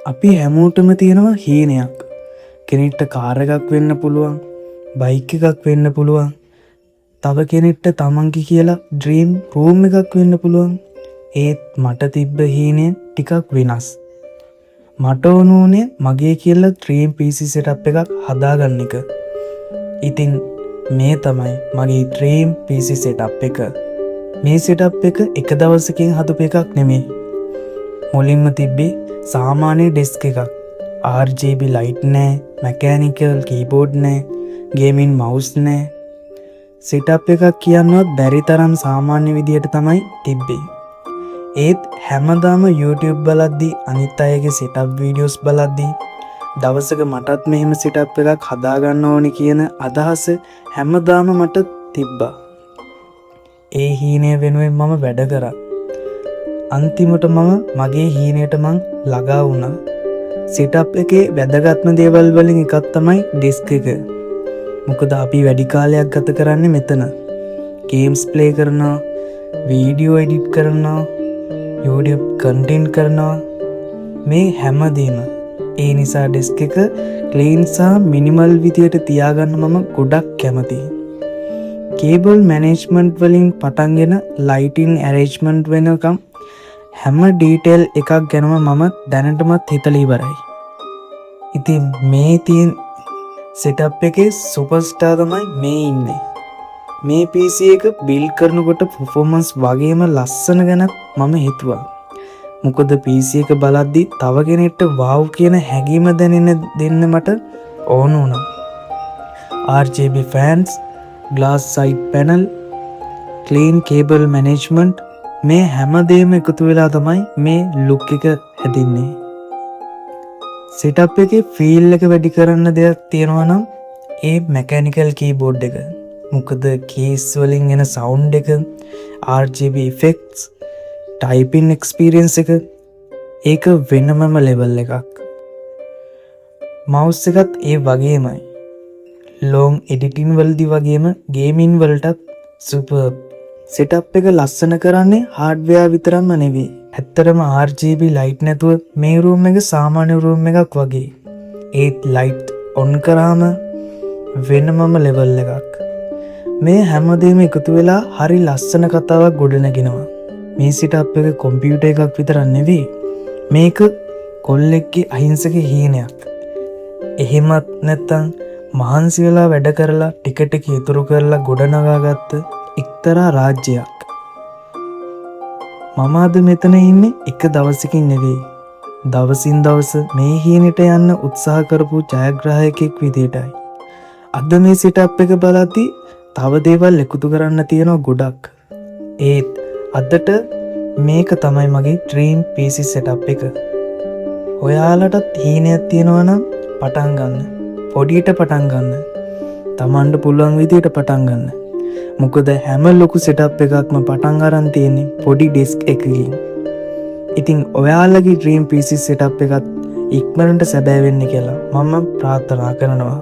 අපි හැමෝටම තියෙනවා හීනයක්. කෙනෙක්ට කාර් එකක් වෙන්න පුළුවන්, බයික් එකක් වෙන්න පුළුවන්. තව කෙනෙක්ට තමන්ගේ කියලා ඩ්‍රීම් රූම් එකක් වෙන්න පුළුවන්. ඒත් මට තිබ්බ හීනය ටිකක් වෙනස්. මට ඕනේ මගේ කියලා ඩ්‍රීම් PC setup එකක් හදාගන්න එක. ඉතින් මේ තමයි මගේ ඩ්‍රීම් PC setup එක. මේ setup එක දවසකින් හදපු එකක් නෙමෙයි. මුලින්ම තිබ්බේ සාමාන්‍ය ඩෙස්ක් එකක්. RGB ලයිට් නෑ, මැකැනිකල් කීබෝඩ් නෑ, ගේමින් මවුස් නෑ. setup එකක් කියන්නවත් බැරි තරම් සාමාන්‍ය විදියට තමයි තිබ්බේ. ඒත් හැමදාම YouTube බලද්දී අනිත් අයගේ setup videos බලද්දී දවසක මටත් මෙහෙම setup එකක් හදාගන්න ඕනි කියන අදහස හැමදාම මට තිබ්බා. ඒ හීනය වෙනුවෙන් මම වැඩ කරා. අන්තිමට මම මගේ හීනයට ළඟා වුණා. setup එකේ වැදගත්ම දේවල් වලින් එකක් තමයි ඩෙස්ක් එක. මොකද අපි වැඩි කාලයක් ගත කරන්නේ මෙතන. ගේම්ස් ප්ලේ කරනවා, වීඩියෝ එඩිට් කරනවා, YouTube කන්ටෙන්ට් කරනවා. මේ හැමදේම. ඒ නිසා ඩෙස්ක් එක ක්ලීන් සහ මිනිමල් විදියට තියාගන්න මම ගොඩක් කැමතියි. කේබල් මැනේජ්මන්ට් වලින් පටන්ගෙන ලයිටින් ඇරේන්ජ්මන්ට් වෙනකම් හැම ඩීටේල් එකක් ගැනම මම දැනටමත් හිතලා ඉවරයි. ඉතින් මේ තියෙන setup එකේ සුපර්ස්ටාර් තමයි මේ ඉන්නේ. මේ PC එක බිල්ඩ් කරනකොට performance වගේම ලස්සන ගැනත් මම හිතුවා. මොකද PC එක බලද්දි තව කෙනෙක්ට wow කියන හැඟීම දෙන්න මට ඕන වුණා. RGB fans, glass side panel, clean cable management මේ හැමදේම එකතු වෙලා තමයි මේ ලුක් එක හැදින්නේ. setup එකේ feel එක වැඩි කරන්න දෙයක් තියෙනවා නම් ඒ mechanical keyboard එක. මොකද keys වලින් එන sound එක, RGB effects, typing experience එක ඒක වෙනමම level එකක්. mouse එකත් ඒ වගේමයි. long editing වලදී වගේම gaming වලටත් superb. setup එක ලස්සන කරන්නේ hardware විතරක්ම නෙවෙයි. ඇත්තටම RGB light නැතුව මේ room එක සාමාන්‍ය room එකක් වගේ. ඒත් light on කරාම වෙනමම level එකක්. මේ හැමදේම එකතු වෙලා හරි ලස්සන කතාවක් ගොඩනගෙනවා. මේ setup එක computer එකක් විතරක් නෙවෙයි. මේක කොල්ලෙක්ගේ අහිංසක හීනයක්. එහෙමත් නැත්තම් මහන්සි වෙලා වැඩ කරලා ටික ටික ඉතුරු කරලා ගොඩනගාගත්ත එක්තරා රාජ්‍යයක්. මම අද මෙතන ඉන්නේ එක දවසකින් නෙවෙයි. දවසින් දවස මේ හීනෙට යන්න උත්සාහ කරපු ජයග්‍රාහකෙක් විදියටයි. අද මේ setup එක බලද්දි තව දේවල් එකතු කරන්න තියෙනවා ගොඩක්. ඒත් අදට මේක තමයි මගේ ඩ්‍රීම් PC setup එක. ඔයාලටත් හීනයක් තියෙනවා නම් පටන් ගන්න. පොඩියට පටන් ගන්න. තමන්ට පුළුවන් විදියට පටන් ගන්න. මොකද හැම ලොකු setup එකක්ම පටන් අරන් තියෙන්නේ පොඩි ඩෙස්ක් එකකින්. ඉතින් ඔයාලගේ ඩ්‍රීම් PC setup එකත් ඉක්මනට සැබෑ වෙන්න කියලා මම ප්‍රාර්ථනා කරනවා.